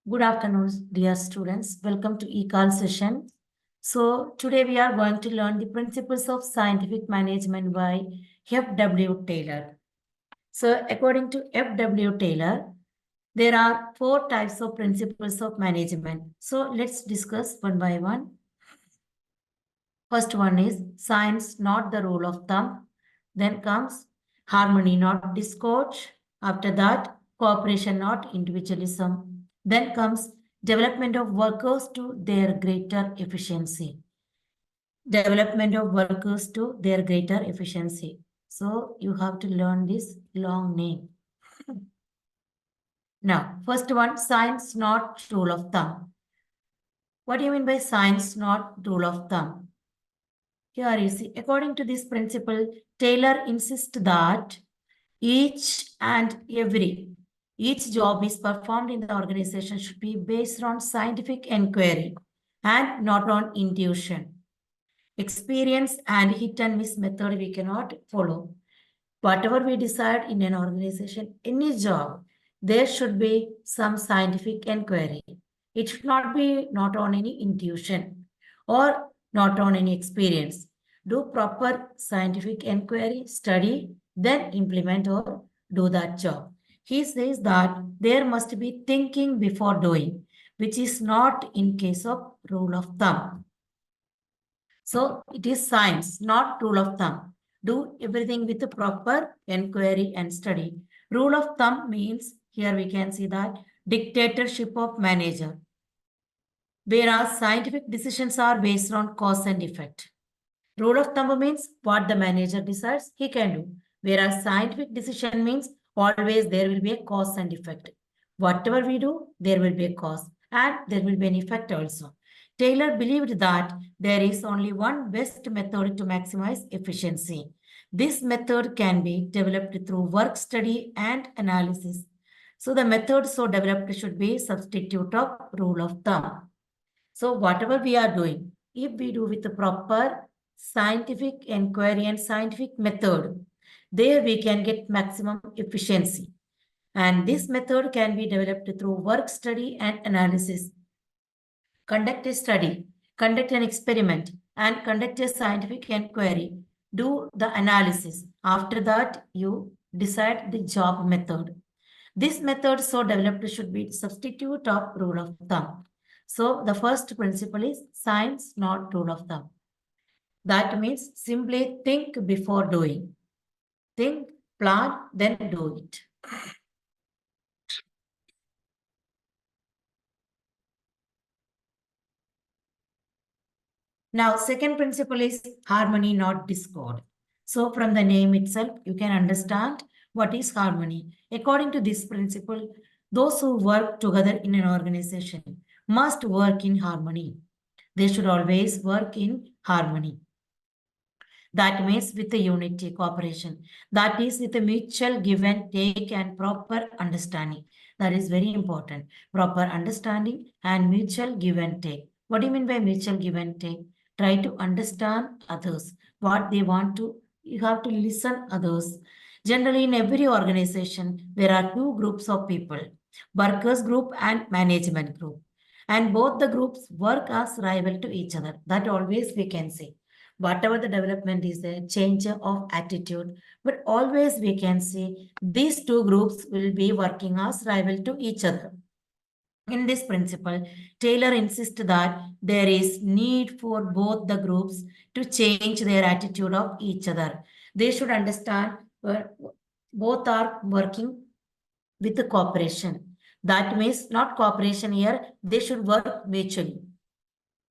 Good afternoon, dear students. Welcome to e-call session. So today we are going to learn the principles of scientific management by F.W. Taylor. So according to F.W. Taylor, there are 4 types of principles of management. So let's discuss one by one. First one is science, not the rule of thumb. Then comes harmony, not discord. After that, cooperation, not individualism. Then comes development of workers to their greater efficiency. Development of workers to their greater efficiency. So you have to learn this long name. Now, first one, science, not rule of thumb. What do you mean by science, not rule of thumb? Here you see, according to this principle, Taylor insists that each job is performed in the organization should be based on scientific inquiry and not on intuition. Experience and hit and miss method we cannot follow. Whatever we decide in an organization, any job, there should be some scientific inquiry. It should not be not on any intuition or not on any experience. Do proper scientific inquiry, study, then implement or do that job. He says that there must be thinking before doing, which is not in case of rule of thumb. So it is science, not rule of thumb. Do everything with the proper inquiry and study. Rule of thumb means, here we can see that, dictatorship of manager. Whereas scientific decisions are based on cause and effect. Rule of thumb means what the manager decides, he can do. Whereas scientific decision means always there will be a cause and effect. Whatever we do, there will be a cause and there will be an effect also. Taylor believed that there is only one best method to maximize efficiency. This method can be developed through work study and analysis. So the method so developed should be substitute of rule of thumb. So whatever we are doing, if we do with the proper scientific inquiry and scientific method, there we can get maximum efficiency. And this method can be developed through work study and analysis. Conduct a study, conduct an experiment, and conduct a scientific inquiry. Do the analysis. After that, you decide the job method. This method so developed should be substitute of rule of thumb. So the first principle is science, not rule of thumb. That means simply think before doing. Think, plan, then do it. Now, second principle is harmony, not discord. So from the name itself, you can understand what is harmony. According to this principle, those who work together in an organization must work in harmony. They should always work in harmony. That means with the unity, cooperation. That is with a mutual give and take and proper understanding. That is very important. Proper understanding and mutual give and take. What do you mean by mutual give and take? Try to understand others, what they want to. You have to listen others. Generally, in every organization, there are 2 groups of people, workers group and management group. And both the groups work as rival to each other. That always we can say. Whatever the development is there, change of attitude, but always we can see these 2 groups will be working as rival to each other. In this principle, Taylor insists that there is need for both the groups to change their attitude of each other. They should understand both are working with the cooperation. That means not cooperation here, they should work mutually.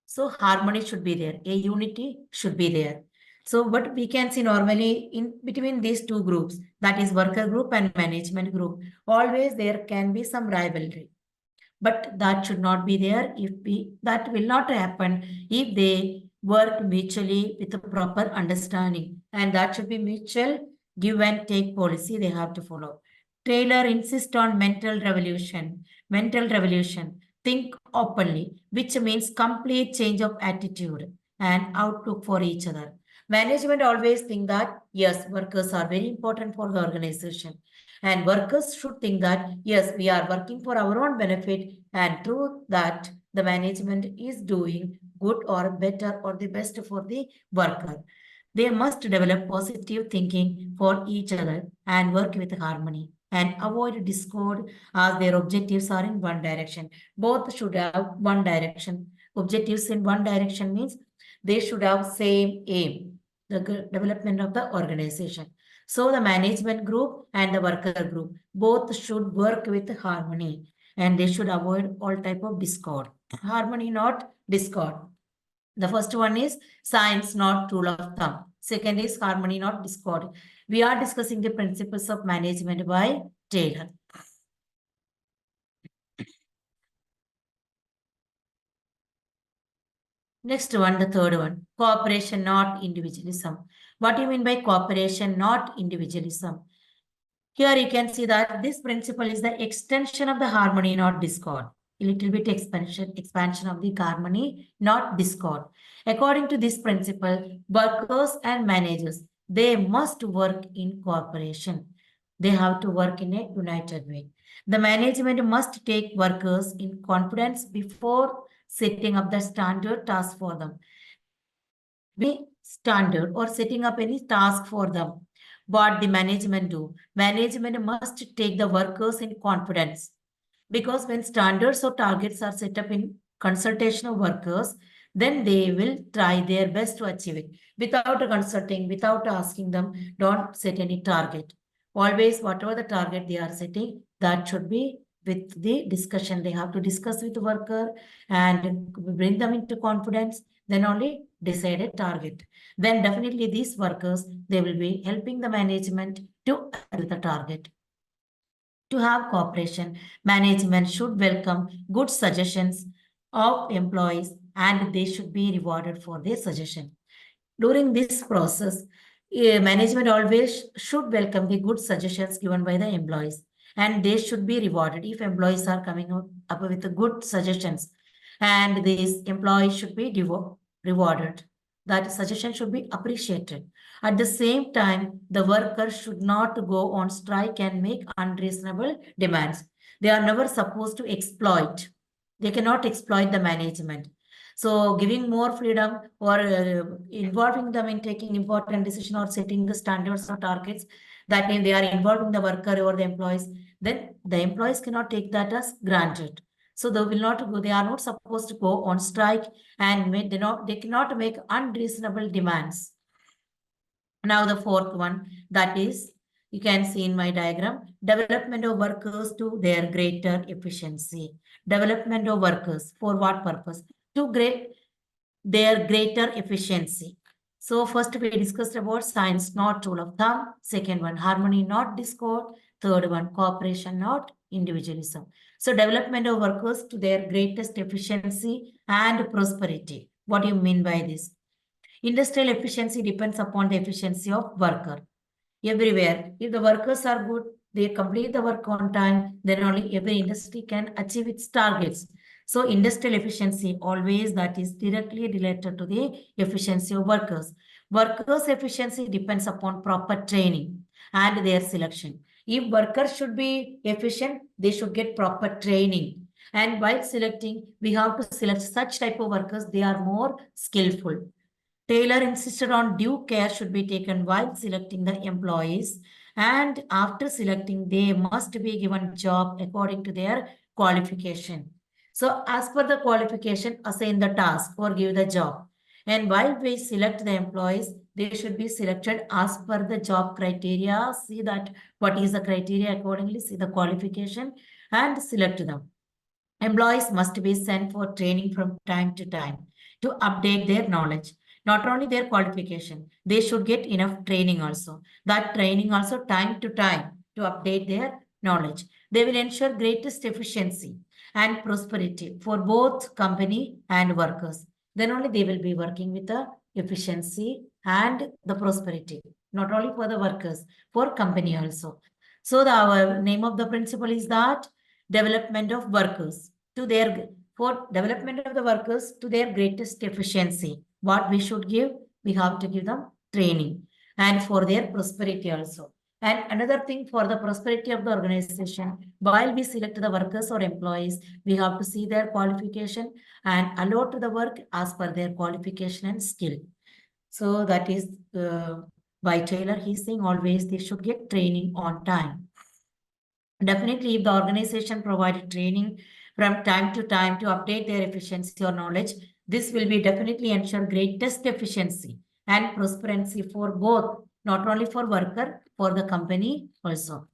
So harmony should be there, a unity should be there. So what we can see normally in between these 2 groups, that is worker group and management group, always there can be some rivalry. But that should not be there that will not happen if they work mutually with a proper understanding. And that should be mutual give and take policy they have to follow. Taylor insists on mental revolution. Mental revolution. Think openly, which means complete change of attitude and outlook for each other. Management always think that, yes, workers are very important for the organization. And workers should think that, yes, we are working for our own benefit, and through that, the management is doing good or better or the best for the worker. They must develop positive thinking for each other and work with harmony and avoid discord as their objectives are in one direction. Both should have one direction. Objectives in one direction means they should have same aim, the development of the organization. So the management group and the worker group both should work with harmony, and they should avoid all type of discord. Harmony, not discord. The first one is science, not rule of thumb. Second is harmony, not discord. We are discussing the principles of management by Taylor. Next one, the third one, cooperation, not individualism. What do you mean by cooperation, not individualism? Here you can see that this principle is the extension of the harmony, not discord. A little bit expansion of the harmony, not discord. According to this principle, workers and managers, they must work in cooperation. They have to work in a united way. The management must take workers in confidence before setting up the standard task for them. Be standard or setting up any task for them. What the management do? Management must take the workers in confidence, because when standards or targets are set up in consultation of workers, then they will try their best to achieve it. Without consulting, without asking them, don't set any target. Always, whatever the target they are setting, that should be with the discussion. They have to discuss with the worker and bring them into confidence, then only decide a target. Then definitely these workers, they will be helping the management to achieve the target. To have cooperation, management should welcome good suggestions of employees, and they should be rewarded for their suggestion. During this process, management always should welcome the good suggestions given by the employees, and they should be rewarded if employees are coming up with the good suggestions, and these employees should be rewarded. That suggestion should be appreciated. At the same time, the workers should not go on strike and make unreasonable demands. They are never supposed to exploit. They cannot exploit the management. So giving more freedom or involving them in taking important decision or setting the standards or targets, that means they are involving the worker or the employees, then the employees cannot take that as granted. So they will not go, they are not supposed to go on strike and they cannot make unreasonable demands. Now the fourth one, that is, you can see in my diagram, development of workers to their greater efficiency. Development of workers, for what purpose? To their greater efficiency. So first we discussed about science, not rule of thumb. Second one, harmony, not discord. Third one, cooperation, not individualism. So development of workers to their greatest efficiency and prosperity. What do you mean by this? Industrial efficiency depends upon the efficiency of worker. Everywhere, if the workers are good, they complete the work on time, then only every industry can achieve its targets. So industrial efficiency, always that is directly related to the efficiency of workers. Workers' efficiency depends upon proper training and their selection. If workers should be efficient, they should get proper training. And while selecting, we have to select such type of workers, they are more skillful. Taylor insisted on due care should be taken while selecting the employees, and after selecting, they must be given job according to their qualification. So as per the qualification, assign the task or give the job. And while we select the employees, they should be selected as per the job criteria. See that what is the criteria accordingly, see the qualification and select them. Employees must be sent for training from time to time to update their knowledge. Not only their qualification, they should get enough training also. That training also time to time to update their knowledge. They will ensure greatest efficiency and prosperity for both company and workers. Then only they will be working with the efficiency and the prosperity. Not only for the workers, for company also. So our name of the principle is that development of workers to their development of the workers to their greatest efficiency. What we should give? We have to give them training and for their prosperity also. And another thing for the prosperity of the organization, while we select the workers or employees, we have to see their qualification and allot to the work as per their qualification and skill. So that is by Taylor, he's saying always they should get training on time. Definitely, if the organization provided training from time to time to update their efficiency or knowledge, this will be definitely ensure greatest efficiency and prosperity for both, not only for worker, for the company also.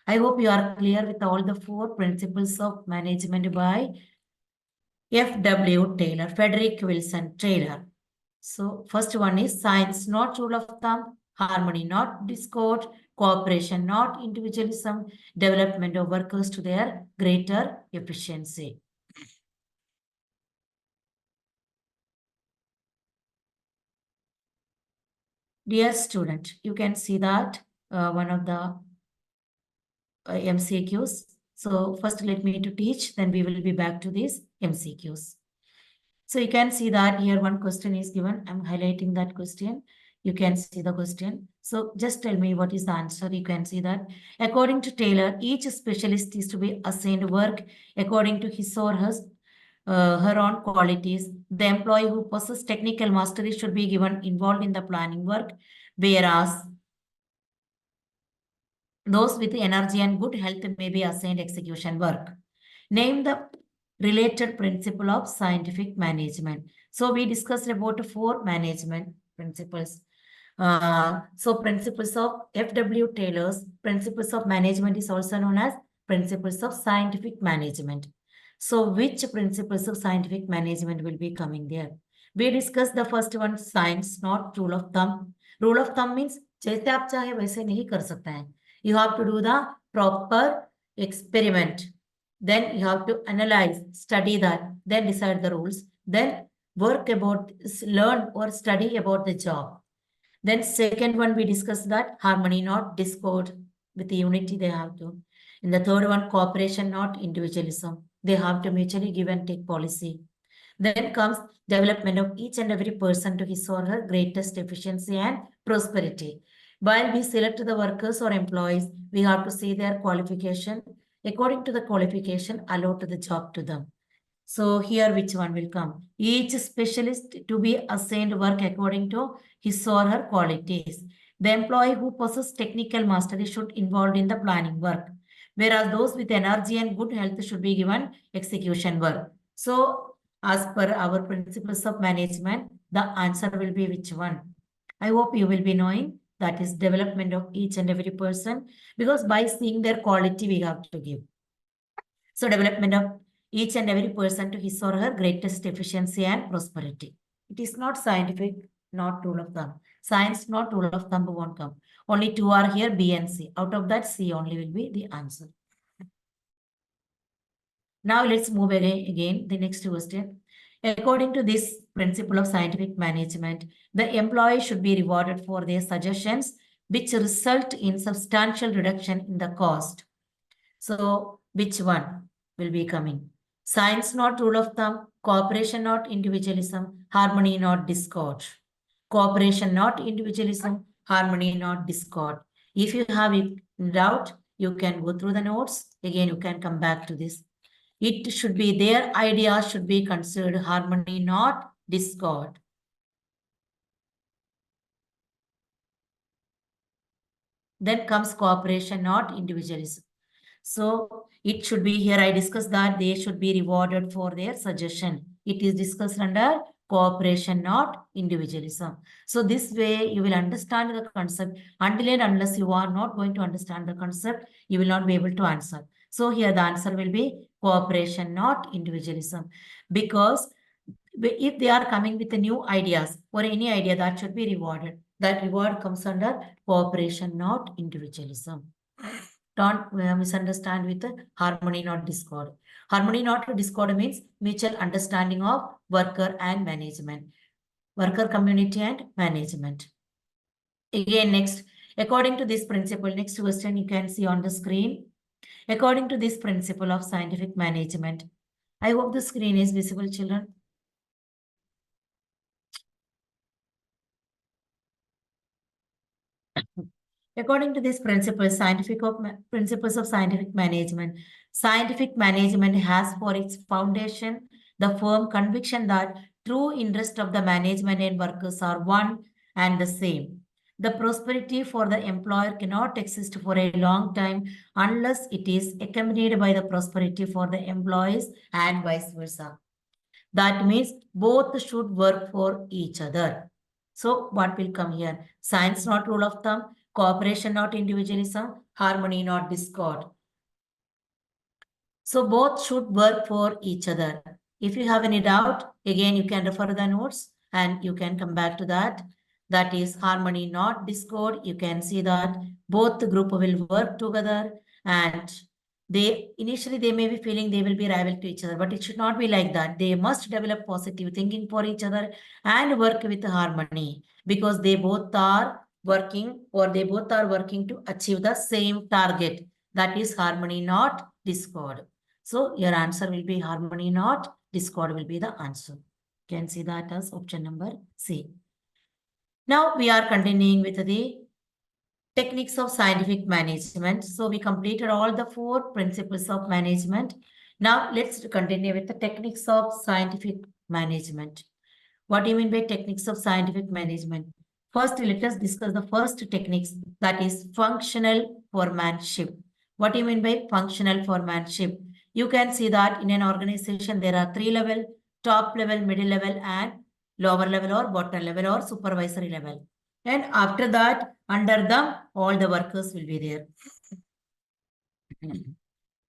I hope you are clear with all the four principles of management by F.W. Taylor, Frederick Wilson Taylor. So first one is science, not rule of thumb, harmony, not discord, cooperation, not individualism, development of workers to their greater efficiency. Dear student, you can see that one of the MCQs. So first let me to teach, then we will be back to these MCQs. So you can see that here one question is given. I'm highlighting that question. You can see the question. So just tell me what is the answer. You can see that according to Taylor, each specialist is to be assigned work according to his or her own qualities. The employee who possesses technical mastery should be given involved in the planning work, whereas those with energy and good health may be assigned execution work. Name the related principle of scientific management. So we discussed about four management principles. So principles of F.W. Taylor's principles of management is also known as principles of scientific management. So which principles of scientific management will be coming there? We discussed the first one, science, not rule of thumb. Rule of thumb means जैसे आप चाहे वैसे नहीं कर सकते हैं. You have to do the proper experiment. Then you have to analyze, study that, then decide the rules, then work about, learn or study about the job. Then second one, we discussed that harmony, not discord. With the unity, they have to. In the third one, cooperation, not individualism. They have to mutually give and take policy. Then comes development of each and every person to his or her greatest efficiency and prosperity. While we select the workers or employees, we have to see their qualification. According to the qualification, allot the job to them. So here which one will come? Each specialist to be assigned work according to his or her qualities. The employee who possesses technical mastery should involved in the planning work, whereas those with energy and good health should be given execution work. So as per our principles of management, the answer will be which one? I hope you will be knowing that is development of each and every person, because by seeing their quality we have to give. So development of each and every person to his or her greatest efficiency and prosperity. It is not scientific, not rule of thumb. Science, not rule of thumb won't come. Only two are here, B and C. Out of that, C only will be the answer. Now let's move again the next question. According to this principle of scientific management, the employee should be rewarded for their suggestions, which result in substantial reduction in the cost. So which one will be coming? Science, not rule of thumb. Cooperation, not individualism. Harmony, not discord. Cooperation, not individualism. Harmony, not discord. If you have doubt, you can go through the notes. Again, you can come back to this. It should be, their ideas should be considered harmony, not discord. Then comes cooperation, not individualism. So it should be here, I discussed that they should be rewarded for their suggestion. It is discussed under cooperation, not individualism. So this way you will understand the concept. Until and unless you are not going to understand the concept, you will not be able to answer. So here the answer will be cooperation, not individualism. Because if they are coming with the new ideas or any idea, that should be rewarded. That reward comes under cooperation, not individualism. Don't misunderstand with harmony, not discord. Harmony, not discord means mutual understanding of worker and management. Worker, community and management. Again, next, according to this principle, next question you can see on the screen. According to this principle of scientific management, I hope the screen is visible, children. According to these principles, principles of scientific management has for its foundation the firm conviction that true interest of the management and workers are one and the same. The prosperity for the employer cannot exist for a long time unless it is accompanied by the prosperity for the employees and vice versa. That means both should work for each other. So what will come here? Science not rule of thumb, cooperation not individualism, harmony not discord. So both should work for each other. If you have any doubt, again you can refer the notes and you can come back to that. That is harmony not discord. You can see that both the group will work together, and they initially they may be feeling they will be rival to each other, but it should not be like that. They must develop positive thinking for each other and work with harmony, because they both are working to achieve the same target. That is harmony not discord. So your answer will be harmony not discord will be the answer. You can see that as option number C. Now we are continuing with the techniques of scientific management. So we completed all the 4 principles of management. Now let's continue with the techniques of scientific management. What do you mean by techniques of scientific management? First, let us discuss the first techniques, that is functional foremanship. What do you mean by functional foremanship? You can see that in an organization there are 3 levels: top level, middle level, and lower level or bottom level or supervisory level. And after that, under them, all the workers will be there.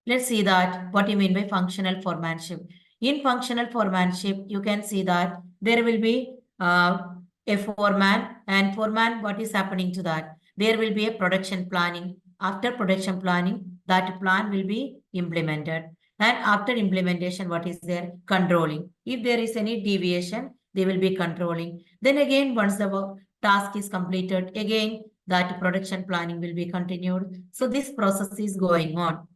Let's see that what you mean by functional foremanship. In functional foremanship, you can see that there will be a foreman, and foreman, what is happening to that? There will be a production planning. After production planning, that plan will be implemented. And after implementation, what is there? Controlling. If there is any deviation, they will be controlling. Then again, once the task is completed, again, that production planning will be continued. So this process is going on.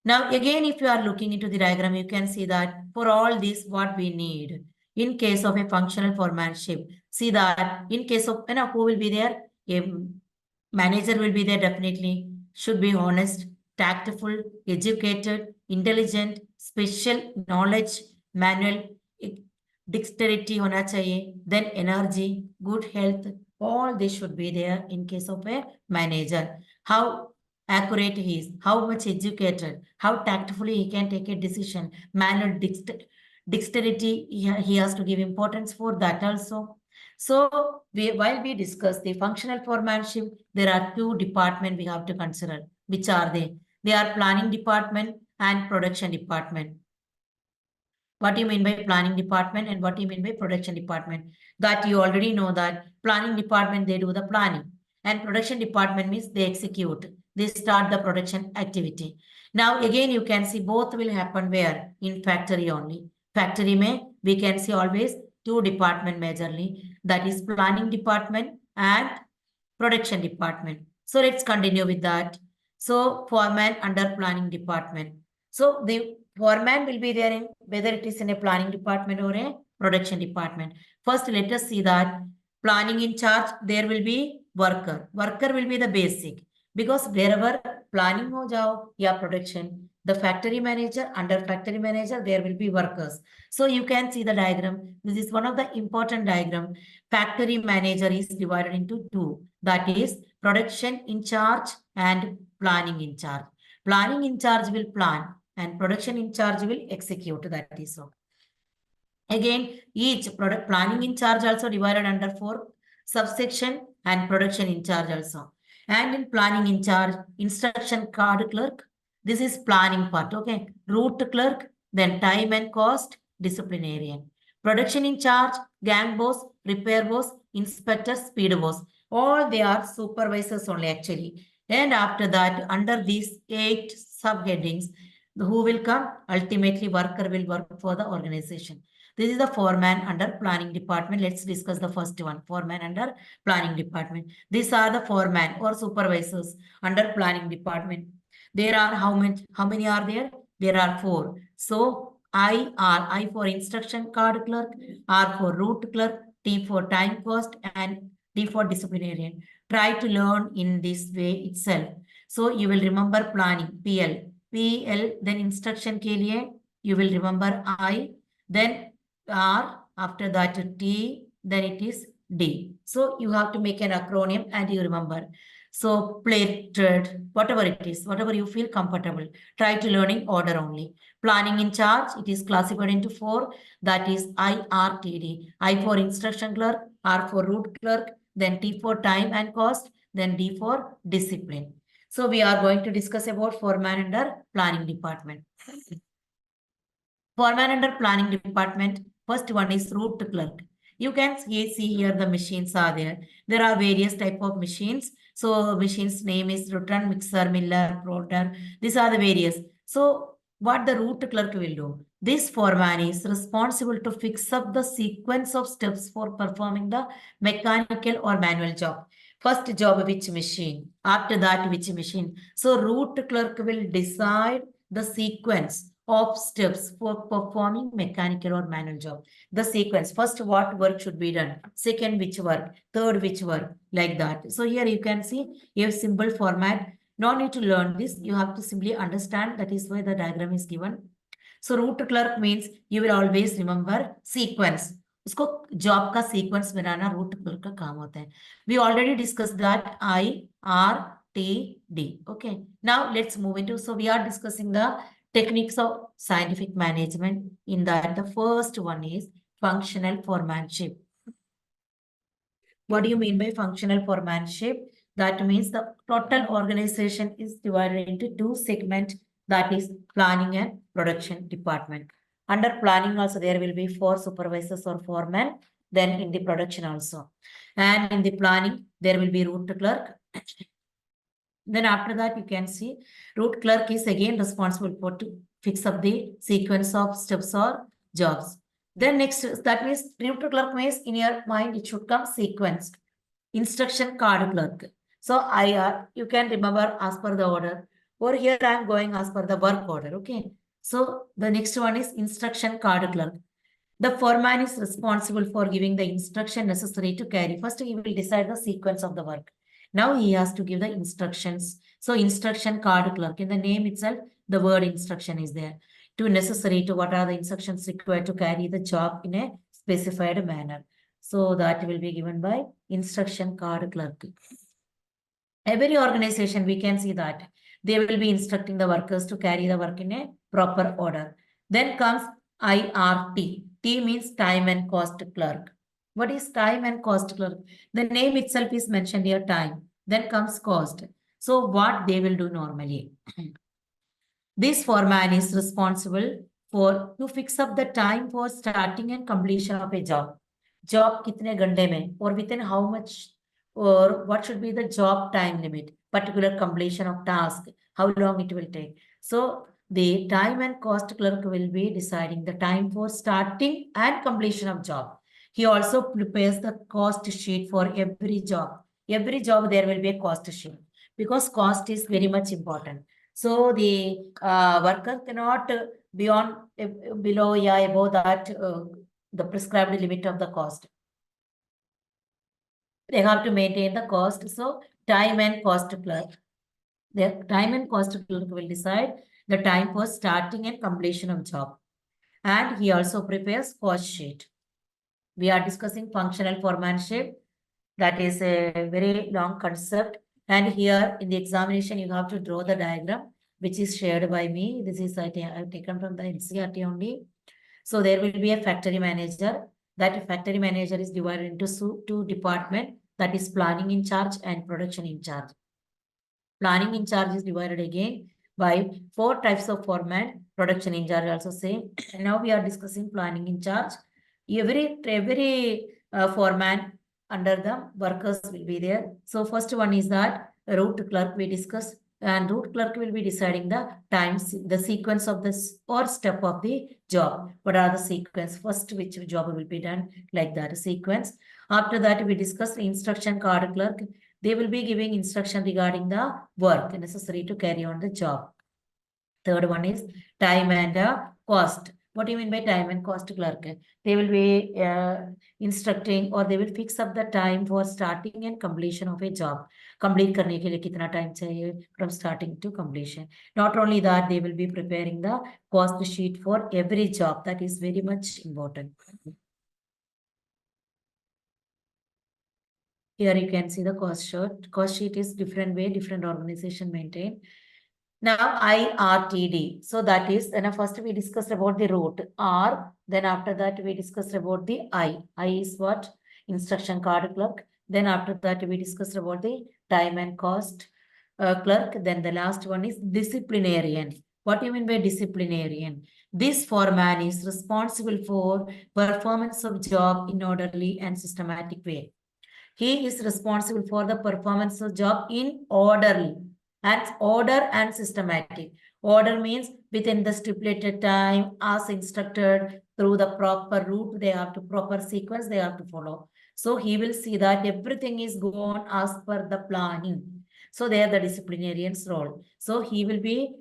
Now, again, if you are looking into the diagram, you can see that for all this, what we need in case of a functional foremanship, see that in case of, who will be there? A manager will be there, definitely. Should be honest, tactful, educated, intelligent, special knowledge, manual, dexterity hona chahiye, then energy, good health, all this should be there in case of a manager. How accurate he is, how much educated, how tactfully he can take a decision, manual dexterity, he has to give importance for that also. So while we discuss the functional foremanship, there are 2 departments we have to consider. Which are they? They are planning department and production department. What do you mean by planning department and what do you mean by production department? That you already know that planning department, they do the planning, and production department means they execute. They start the production activity. Now again, you can see both will happen where? In factory only. Factory may, we can see always 2 department majorly. That is planning department and production department. So let's continue with that. So foreman under planning department. So the foreman will be there in whether it is in a planning department or a production department. First, let us see that planning in charge, there will be worker. Worker will be the basic, because wherever planning ho jao ya production, the factory manager, under factory manager, there will be workers. So you can see the diagram. This is one of the important diagram. Factory manager is divided into 2. That is production in charge and planning in charge. Planning in charge will plan and production in charge will execute. That is so. Again, each product planning in charge also divided under 4 subsection and production in charge also. And in planning in charge, instruction card clerk, this is planning part, okay. Route clerk, then time and cost, disciplinarian. Production in charge, gang boss, repair boss, inspector, speed boss. All they are supervisors only actually. And after that, under these 8 subheadings, who will come? Ultimately, worker will work for the organization. This is the foreman under planning department. Let's discuss the first one, foreman under planning department. These are the foreman or supervisors under planning department. There are how many are there? There are 4. So I for instruction card clerk, R for route clerk, T for time cost, and D for disciplinarian. Try to learn in this way itself. So you will remember planning, PL, then instruction के लिए you will remember I, then R, after that T, then it is D. So you have to make an acronym and you remember. So plated, whatever it is, whatever you feel comfortable, try to learn in order only. Planning in charge, it is classified into 4, that is IRTD. I for instruction clerk, R for route clerk, then T for time and cost, then D for discipline. So we are going to discuss about foreman under planning department. Foreman under planning department, first one is route clerk. You can see here the machines are there. There are various type of machines. So machine's name is rotor, mixer, miller, plotter. These are the various. So what the route clerk will do? This foreman is responsible to fix up the sequence of steps for performing the mechanical or manual job. First job, which machine? After that, which machine? So route clerk will decide the sequence of steps for performing mechanical or manual job. The sequence, first what work should be done, second which work, third which work, like that. So here you can see you have simple format. No need to learn this. You have to simply understand. That is why the diagram is given. So route clerk means you will always remember sequence. उसको job का sequence बनाना route clerk का काम होता है. We already discussed that IRTD. Okay. Now let's move into. So we are discussing the techniques of scientific management. In that, the first one is functional foremanship. What do you mean by functional foremanship? That means the total organization is divided into 2 segments, that is planning and production department. Under planning also there will be 4 supervisors or foremen, then in the production also. And in the planning, there will be route clerk. Then after that, you can see route clerk is again responsible for to fix up the sequence of steps or jobs. Then next, that means route clerk means in your mind, it should come sequence. Instruction card clerk. So IR, you can remember as per the order. Over here, I am going as per the work order. Okay. So the next one is instruction card clerk. The foreman is responsible for giving the instruction necessary to carry. First, he will decide the sequence of the work. Now he has to give the instructions. So instruction card clerk, in the name itself, the word instruction is there. To necessary to what are the instructions required to carry the job in a specified manner. So that will be given by instruction card clerk. Every organization, we can see that they will be instructing the workers to carry the work in a proper order. Then comes IRT. T means time and cost clerk. What is time and cost clerk? The name itself is mentioned here, time. Then comes cost. So what they will do normally? This foreman is responsible for to fix up the time for starting and completion of a job. Job kitne घंटे में or within how much or what should be the job time limit, particular completion of task, how long it will take. So the time and cost clerk will be deciding the time for starting and completion of job. He also prepares the cost sheet for every job. Every job there will be a cost sheet because cost is very much important. So the worker cannot beyond below above that the prescribed limit of the cost. They have to maintain the cost. So time and cost clerk. The time and cost clerk will decide the time for starting and completion of job. And he also prepares cost sheet. We are discussing functional foremanship. That is a very long concept. And here in the examination, you have to draw the diagram, which is shared by me. This is I've taken from the NCERT only. So there will be a factory manager. That factory manager is divided into 2 departments. That is planning in charge and production in charge. Planning in charge is divided again by 4 types of foreman. Production in charge also same. And now we are discussing planning in charge. Every foreman under the workers will be there. So first one is that route clerk we discussed, and route clerk will be deciding the times, the sequence of this or step of the job. What are the sequence? First, which job will be done, like that sequence. After that, we discussed instruction card clerk. They will be giving instruction regarding the work necessary to carry on the job. Third one is time and cost. What do you mean by time and cost clerk? They will be instructing or they will fix up the time for starting and completion of a job. Complete करने के लिए कितना time चाहिए from starting to completion. Not only that, they will be preparing the cost sheet for every job. That is very much important. Here you can see the cost sheet. Cost sheet is different way, different organization maintain. Now IRTD. So that is, then first we discussed about the root R. Then after that we discussed about the I. I is what? Instruction card clerk. Then after that we discussed about the time and cost clerk. Then the last one is disciplinarian. What do you mean by disciplinarian? This foreman is responsible for performance of job in orderly and systematic way. He is responsible for the performance of job in order and systematic. Order means within the stipulated time as instructed through the proper route, they have to proper sequence they have to follow. So he will see that everything is going as per the planning. So they are the disciplinarian's role. So he will be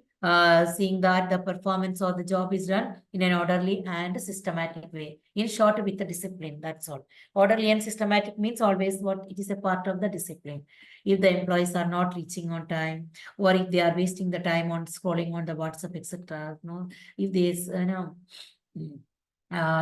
seeing that the performance of the job is done in an orderly and systematic way. In short, with the discipline, that's all. Orderly and systematic means always what it is a part of the discipline. If the employees are not reaching on time, or if they are wasting the time on scrolling on the WhatsApp, etc. No, if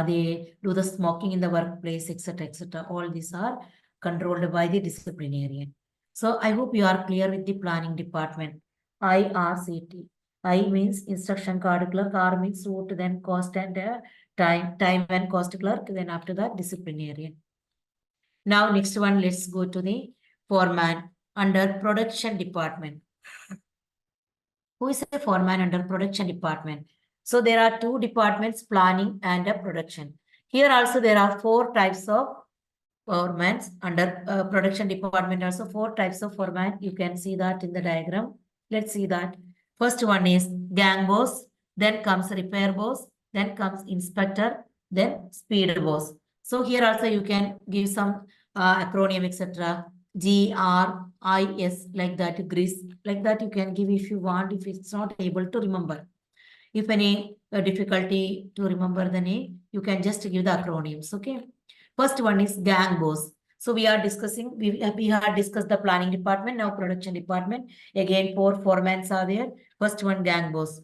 they do the smoking in the workplace, etc., etc. All these are controlled by the disciplinarian. So I hope you are clear with the planning department. IRCT. I means instruction card clerk, R means route, then cost and time and cost clerk, then after that disciplinarian. Now next one, let's go to the foreman under production department. Who is a foreman under production department? So there are two departments, planning and production. Here also there are four types of foremen under production department. Also four types of foreman. You can see that in the diagram. Let's see that. First one is gang boss, then comes repair boss, then comes inspector, then speed boss. So here also you can give some acronym, etc. GRIS, like that, GRIS, like that you can give if you want, if it's not able to remember. If any difficulty to remember the name, you can just give the acronyms, okay? First one is gang boss. So we are discussing, we have discussed the planning department, now production department. Again, four foremans are there. First one, gang boss.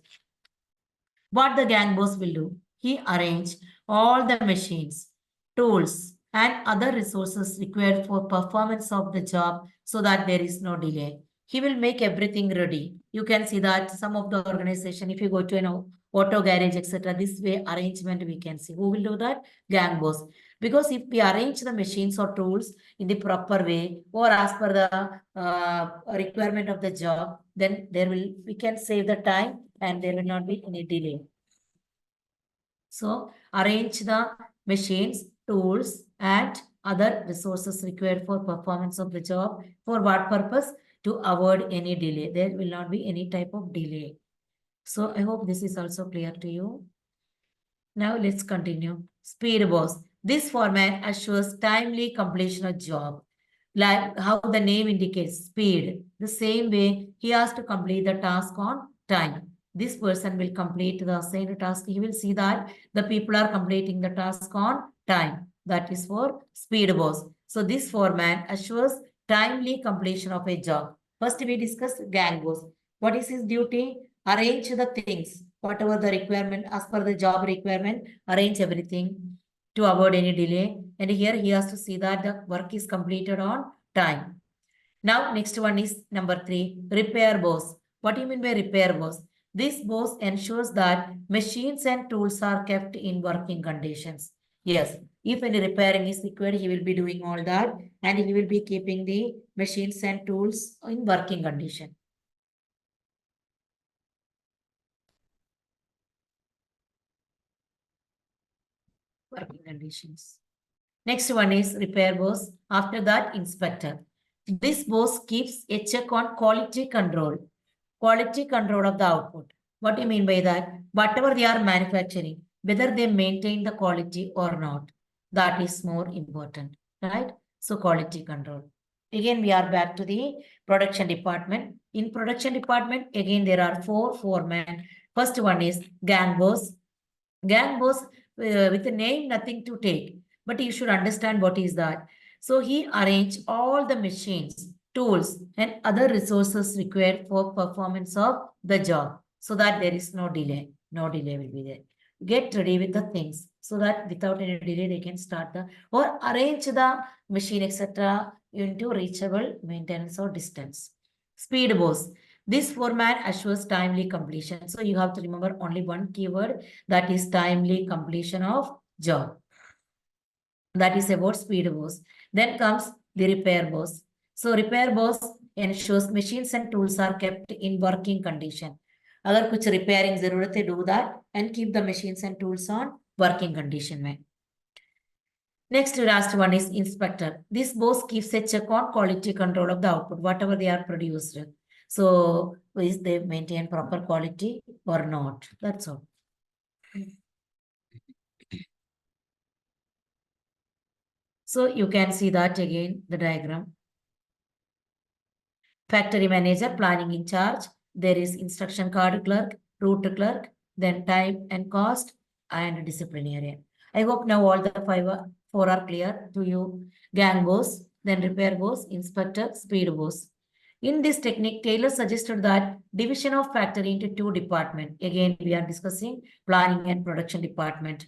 What the gang boss will do? He arrange all the machines, tools, and other resources required for performance of the job so that there is no delay. He will make everything ready. You can see that some of the organization, if you go to an auto garage, etc., this way arrangement we can see. Who will do that? Gang boss. Because if we arrange the machines or tools in the proper way or as per the requirement of the job, then we can save the time and there will not be any delay. So arrange the machines, tools, and other resources required for performance of the job. For what purpose? To avoid any delay. There will not be any type of delay. So I hope this is also clear to you. Now let's continue. Speed boss. This format assures timely completion of job. Like how the name indicates, speed. The same way he has to complete the task on time. This person will complete the assigned task. He will see that the people are completing the task on time. That is for speed boss. So this format assures timely completion of a job. First we discussed gang boss. What is his duty? Arrange the things, whatever the requirement, as per the job requirement, arrange everything to avoid any delay. And here he has to see that the work is completed on time. Now, next one is number 3, repair boss. What do you mean by repair boss? This boss ensures that machines and tools are kept in working conditions. Yes, if any repairing is required, he will be doing all that and he will be keeping the machines and tools in working condition. Working conditions. Next one is repair boss. After that, inspector. This boss keeps a check on quality control of the output. What do you mean by that? Whatever they are manufacturing, whether they maintain the quality or not, that is more important, right? So quality control. Again, we are back to the production department. In production department, again, there are 4 foremen. First one is gang boss. Gang boss with a name, nothing to take, but you should understand what is that. So he arranged all the machines, tools, and other resources required for performance of the job, so that there is no delay. No delay will be there. Get ready with the things so that without any delay they can start the or arrange the machine etc. into reachable maintenance or distance. Speed boss. This format assures timely completion. So you have to remember only one keyword, that is timely completion of job. That is about speed boss. Then comes the repair boss. So repair boss ensures machines and tools are kept in working condition. अगर कुछ repairing जरूरत है, do that and keep the machines and tools on working condition में. Next, last one is inspector. This boss keeps a check on quality control of the output, whatever they are produced. So, is they maintain proper quality or not? That's all. So, you can see that again, the diagram. Factory manager, planning in charge. There is instruction card clerk, route clerk, then time and cost, and disciplinarian. I hope now all the four are clear to you. Gang boss, then repair boss, inspector, speed boss. In this technique, Taylor suggested that division of factory into two departments. Again, we are discussing planning and production department.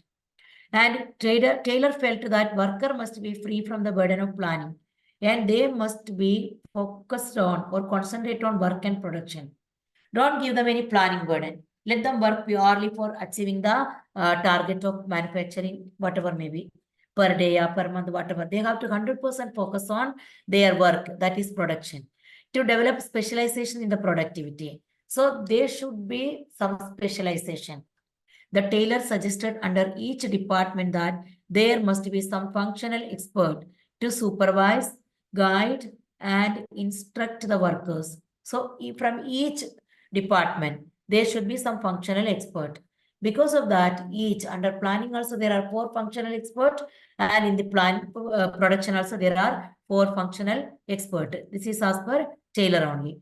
And Taylor felt that worker must be free from the burden of planning and they must be focused on or concentrate on work and production. Don't give them any planning burden. Let them work purely for achieving the target of manufacturing, whatever may be, per day or per month, whatever. They have to 100% focus on their work, that is production, to develop specialization in the productivity. So there should be some specialization. The Taylor suggested under each department that there must be some functional expert to supervise, guide, and instruct the workers. So from each department, there should be some functional expert. Because of that, each under planning also there are 4 functional experts, and in the production also there are 4 functional experts. This is as per Taylor only.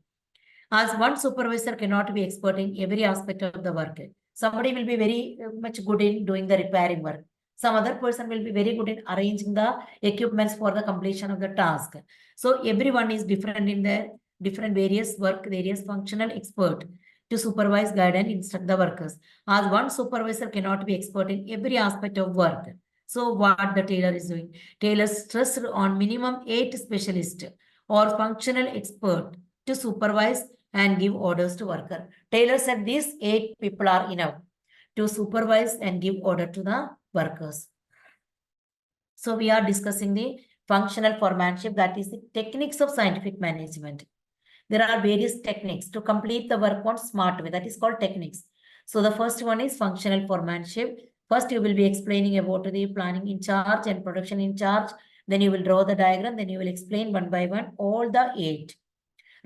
As one supervisor cannot be expert in every aspect of the work. Somebody will be very much good in doing the repairing work. Some other person will be very good in arranging the equipments for the completion of the task. So everyone is different in their different various work, various functional expert to supervise, guide, and instruct the workers. As one supervisor cannot be expert in every aspect of work. So what the Taylor is doing? Taylor stressed on minimum 8 specialists or functional expert to supervise and give orders to worker. Taylor said these 8 people are enough to supervise and give order to the workers. So we are discussing the functional foremanship, that is the techniques of scientific management. There are various techniques to complete the work on smart way, that is called techniques. So the first one is functional foremanship. First you will be explaining about the planning in charge and production in charge. Then you will draw the diagram. Then you will explain one by one all the 8.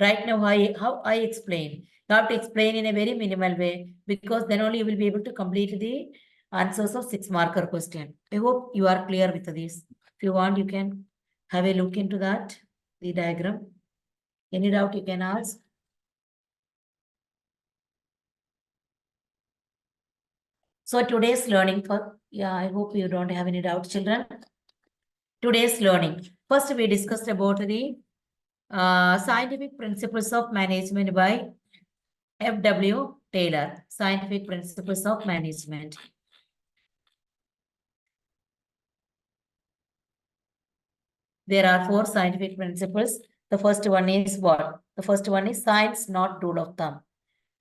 Right now, how I explain. You have to explain in a very minimal way because then only you will be able to complete the answers of 6-marker question. I hope you are clear with this. If you want, you can have a look into that, the diagram. Any doubt you can ask. So today's learning I hope you don't have any doubt, children. Today's learning. First, we discussed about the scientific principles of management by F.W. Taylor. Scientific principles of management. There are 4 scientific principles. The first one is what? The first one is science, not rule of thumb.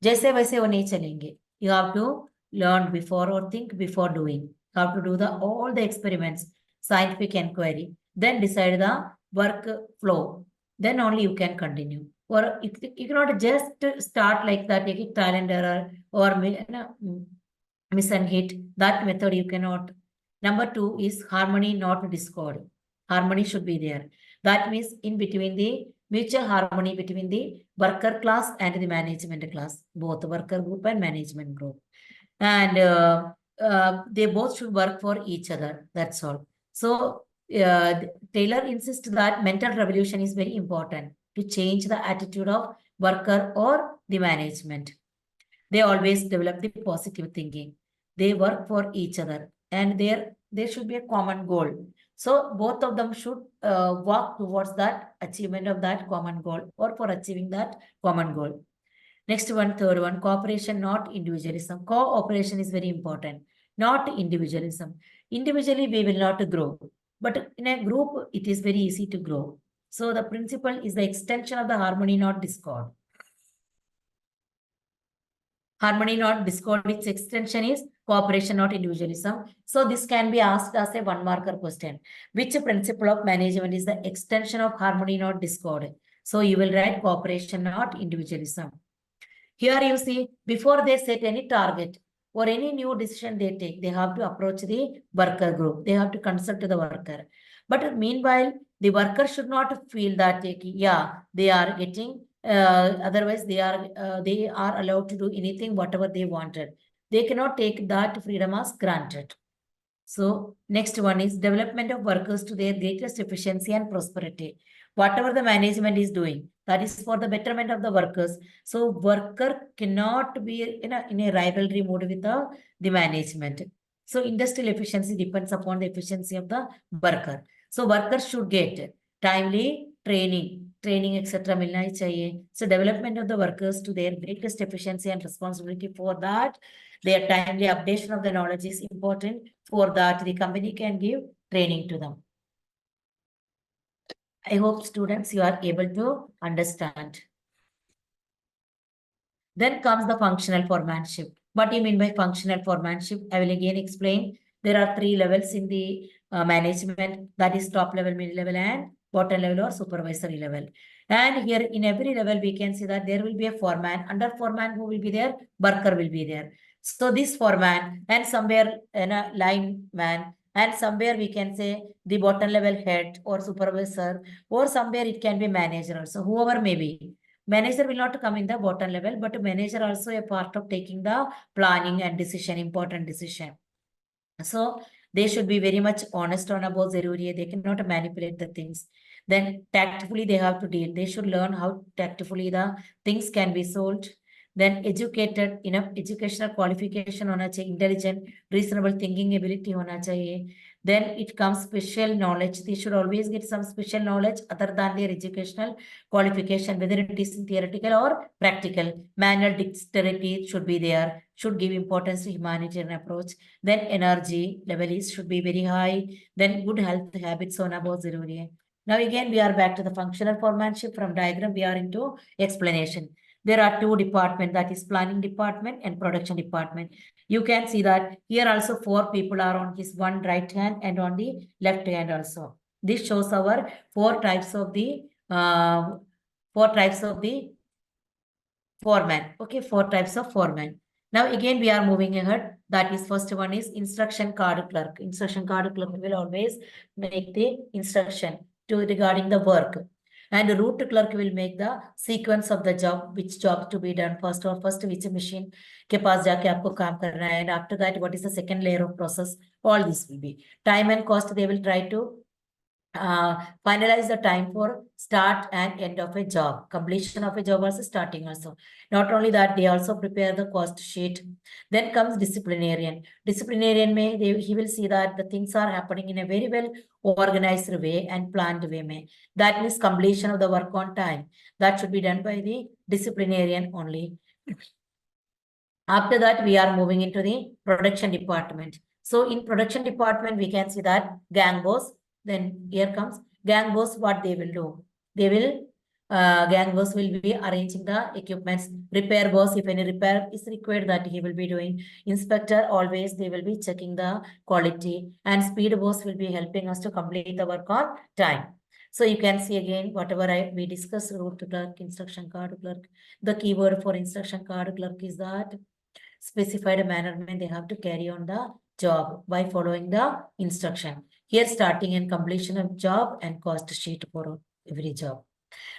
जैसे वैसे वो नहीं चलेंगे. You have to learn before or think before doing. You have to do all the experiments, scientific inquiry, then decide the work flow. Then only you can continue. Or you cannot just start like that, take trial and error or miss and hit. That method you cannot. Number 2 is harmony, not discord. Harmony should be there. That means in between the mutual harmony between the worker class and the management class, both worker group and management group. And they both should work for each other. That's all. So Taylor insists that mental revolution is very important to change the attitude of worker or the management. They always develop the positive thinking. They work for each other, and there should be a common goal. So both of them should work towards that achievement of that common goal, or for achieving that common goal. Next one, third one, cooperation, not individualism. Cooperation is very important, not individualism. Individually, we will not grow, but in a group, it is very easy to grow. So the principle is the extension of the harmony, not discord. Harmony, not discord, its extension is cooperation, not individualism. So this can be asked as a one-marker question. Which principle of management is the extension of harmony, not discord? So you will write cooperation, not individualism. Here you see, before they set any target or any new decision they take, they have to approach the worker group. They have to consult to the worker. But meanwhile, the worker should not feel that, yeah, they are getting, otherwise they are allowed to do anything, whatever they wanted. They cannot take that freedom as granted. So next one is development of workers to their greatest efficiency and prosperity. Whatever the management is doing, that is for the betterment of the workers. So worker cannot be in a rivalry mode with the management. So industrial efficiency depends upon the efficiency of the worker. So workers should get timely training, etc. मिलना ही चाहिए. So development of the workers to their greatest efficiency and responsibility, for that their timely updation of the knowledge is important. For that, the company can give training to them. I hope students, you are able to understand. Then comes the functional foremanship. What do you mean by functional foremanship? I will again explain. There are 3 levels in the management, that is top level, mid level, and bottom level or supervisory level. And here in every level, we can see that there will be a foreman. Under foreman, who will be there? Worker will be there. So this foreman, and somewhere a line man, and somewhere we can say the bottom level head or supervisor, or somewhere it can be manager also, whoever may be. Manager will not come in the bottom level, but manager also a part of taking the planning and decision, important decision. So they should be very much honest on about zaruri. They cannot manipulate the things. Then tactfully they have to deal. They should learn how tactfully the things can be sold. Then educated, enough educational qualification hona chahiye, intelligent, reasonable thinking ability hona chahiye. Then it comes special knowledge. They should always get some special knowledge other than their educational qualification, whether it is theoretical or practical. Manual dexterity should be there, should give importance to humanitarian approach. Then energy level should be very high. Then good health habits on about zaruri. Now again, we are back to the functional foremanship. From diagram, we are into explanation. There are 2 departments, that is planning department and production department. You can see that here also 4 people are on his one right hand and on the left hand also. This shows our 4 types of the foreman. Okay, 4 types of foreman. Now again, we are moving ahead. That is, first one is instruction card clerk. Instruction card clerk will always make the instruction regarding the work. And the route clerk will make the sequence of the job, which job to be done first, or first which machine के पास जाके आपको काम करना है. And after that, what is the second layer of process? All this will be time and cost. They will try to finalize the time for start and end of a job, completion of a job also, starting also. Not only that, they also prepare the cost sheet. Then comes disciplinarian. Disciplinarian he will see that the things are happening in a very well organized way and planned way. That means completion of the work on time. That should be done by the disciplinarian only. After that, we are moving into the production department. So in production department, we can see that gang boss. Then here comes gang boss. What they will do? They will, gang boss will be arranging the equipments. Repair boss, if any repair is required, that he will be doing. Inspector, always they will be checking the quality. And speed boss will be helping us to complete the work on time. So you can see again, whatever we discussed, route clerk, instruction card clerk. The keyword for instruction card clerk is that specified manner they have to carry on the job by following the instruction. Here, starting and completion of job and cost sheet for every job.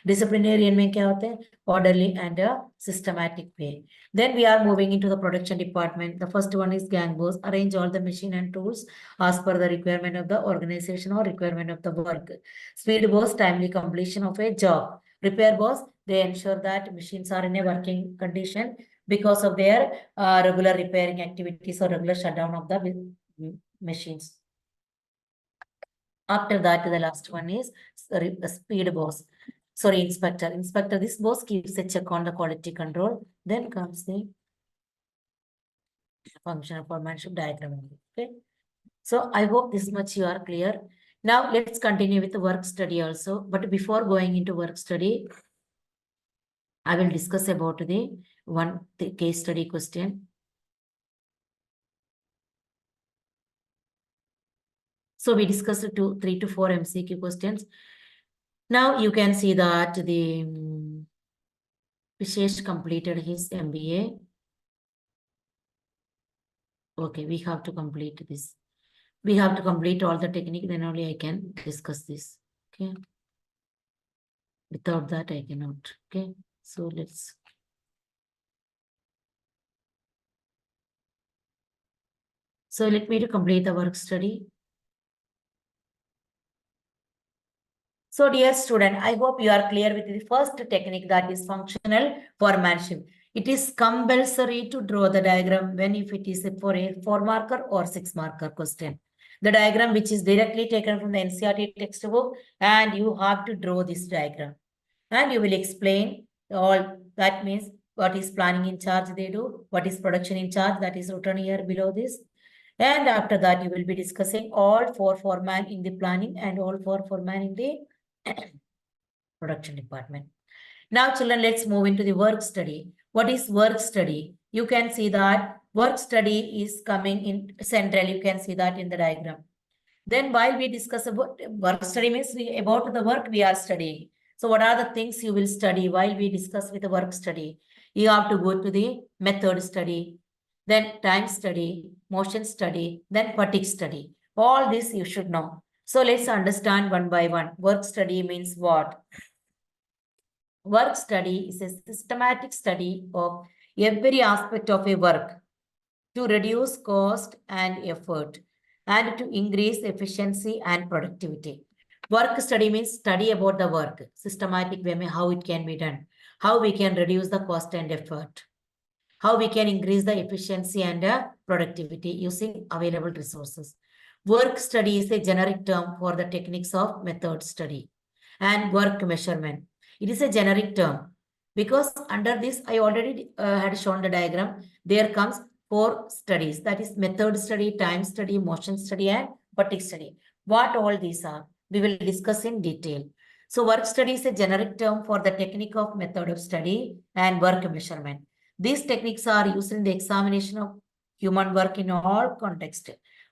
Disciplinarian में क्या होते हैं? Orderly and a systematic way. Then we are moving into the production department. The first one is gang boss. Arrange all the machine and tools as per the requirement of the organization or requirement of the work. Speed boss, timely completion of a job. Repair boss, they ensure that machines are in a working condition because of their regular repairing activities or regular shutdown of the machines. After that, the last one is the speed boss. Sorry, inspector. Inspector, this boss keeps a check on the quality control. Then comes the functional foremanship diagram. Okay. So I hope this much you are clear. Now let's continue with the work study also. But before going into work study, I will discuss about the case study question. So we discussed 3 to 4 MCQ questions. Now you can see that the Vishesh completed his MBA. Okay, we have to complete this. We have to complete all the technique, then only I can discuss this. Okay. Without that, I cannot. Okay. So let's. So let me to complete the work study. So dear student, I hope you are clear with the first technique, that is functional foremanship. It is compulsory to draw the diagram when if it is for a 4-marker or 6-marker question. The diagram which is directly taken from the NCERT textbook, and you have to draw this diagram. And you will explain all. That means what is planning in charge they do, what is production in charge, that is written here below this. And after that, you will be discussing all 4 foreman in the planning and all 4 foreman in the production department. Now, children, let's move into the work study. What is work study? You can see that work study is coming in central. You can see that in the diagram. Then while we discuss about work study means about the work we are studying. So what are the things you will study while we discuss with the work study? You have to go to the method study, then time study, motion study, then fatigue study. All this you should know. So let's understand one by one. Work study means what? Work study is a systematic study of every aspect of a work to reduce cost and effort and to increase efficiency and productivity. Work study means study about the work, systematic way, how it can be done, how we can reduce the cost and effort, how we can increase the efficiency and productivity using available resources. Work study is a generic term for the techniques of method study and work measurement. It is a generic term because under this, I already had shown the diagram. There comes 4 studies, that is method study, time study, motion study, and fatigue study. What all these are, we will discuss in detail. So work study is a generic term for the technique of method of study and work measurement. These techniques are used in the examination of human work in all contexts.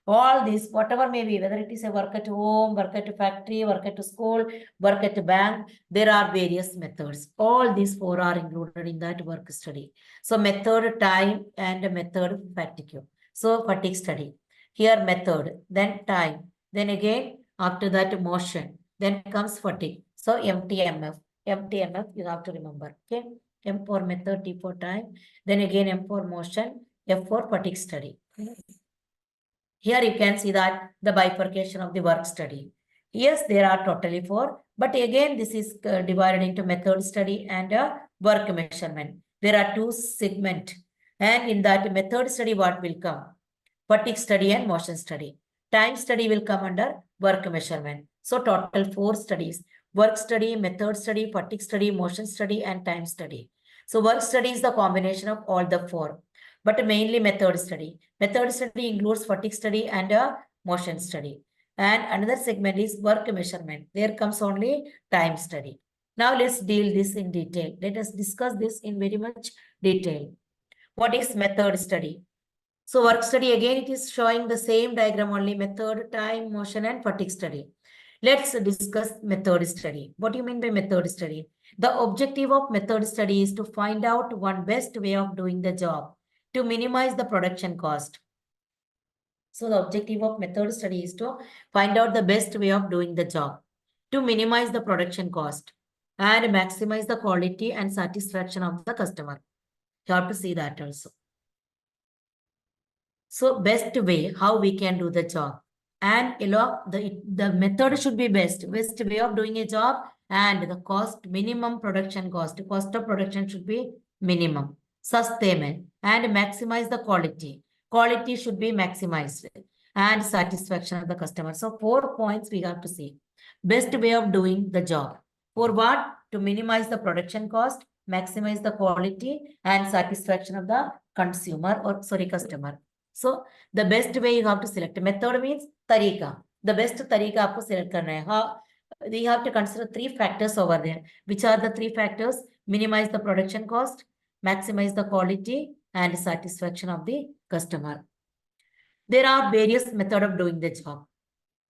All these, whatever may be, whether it is a work at home, work at a factory, work at a school, work at a bank, there are various methods. All these 4 are included in that work study. So method, time, and method fatigue. So fatigue study. Here method, then time, then again after that motion, then comes fatigue. So MTMF. MTMF you have to remember. Okay. M for method, T for time, then again M for motion, F for fatigue study. Here you can see that the bifurcation of the work study. Yes, there are totally 4, but again this is divided into method study and work measurement. There are 2 segments, and in that method study what will come? Fatigue study and motion study. Time study will come under work measurement. So total 4 studies: work study, method study, fatigue study, motion study, and time study. So work study is the combination of all the 4, but mainly method study. Method study includes fatigue study and motion study. And another segment is work measurement. There comes only time study. Now let's deal this in detail. Let us discuss this in very much detail. What is method study? So work study, again, it is showing the same diagram only: method, time, motion, and fatigue study. Let's discuss method study. What do you mean by method study? The objective of method study is to find out one best way of doing the job to minimize the production cost. So the objective of method study is to find out the best way of doing the job to minimize the production cost and maximize the quality and satisfaction of the customer. You have to see that also. So best way how we can do the job, and the method should be best way of doing a job, and the cost, minimum production cost of production should be minimum. sustainment, and maximize the quality. Quality should be maximized and satisfaction of the customer. So 4 points we have to see. Best way of doing the job. For what? To minimize the production cost, maximize the quality and satisfaction of the consumer or customer. So the best way you have to select. Method means tarika. The best tarika आपको select करना है. How? We have to consider 3 factors over there. Which are the 3 factors? Minimize the production cost, maximize the quality and satisfaction of the customer. There are various methods of doing the job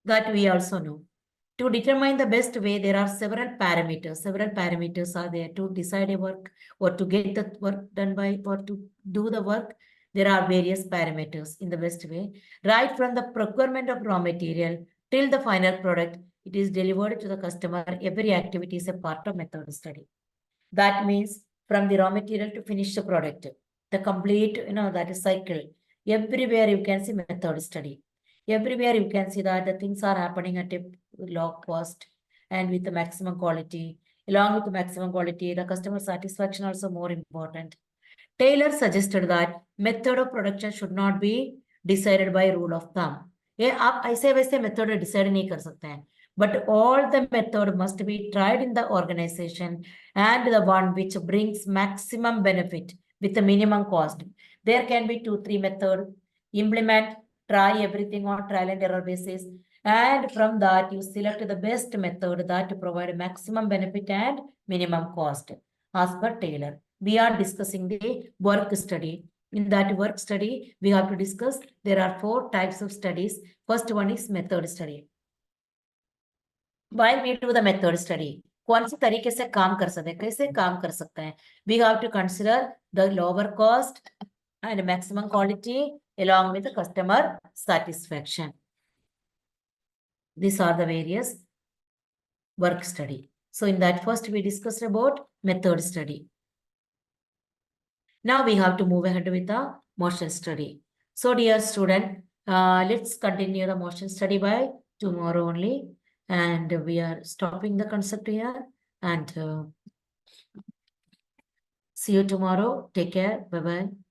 that we also know. To determine the best way, there are several parameters. Several parameters are there to decide a work or to get the work done by or to do the work. There are various parameters in the best way. Right from the procurement of raw material till the final product, it is delivered to the customer. Every activity is a part of method study. That means from the raw material to finish the product, the complete, that is cycle. Everywhere you can see method study. Everywhere you can see that the things are happening at a low cost and with the maximum quality. Along with the maximum quality, the customer satisfaction also more important. Taylor suggested that method of production should not be decided by rule of thumb. ये आप ऐसे वैसे method decide नहीं कर सकते हैं. But all the method must be tried in the organization and the one which brings maximum benefit with the minimum cost. There can be 2-3 methods. Implement, try everything on trial and error basis. And from that, you select the best method that provide maximum benefit and minimum cost. As per Taylor, we are discussing the work study. In that work study, we have to discuss, there are 4 types of studies. First one is method study. While we do the method study, कौन से तरीके से काम कर सकते हैं, कैसे काम कर सकते हैं? We have to consider the lower cost and maximum quality along with the customer satisfaction. These are the various work study. So in that first we discussed about method study. Now we have to move ahead with the motion study. So dear student, let's continue the motion study by tomorrow only. And we are stopping the concept here and see you tomorrow. Take care. Bye-bye.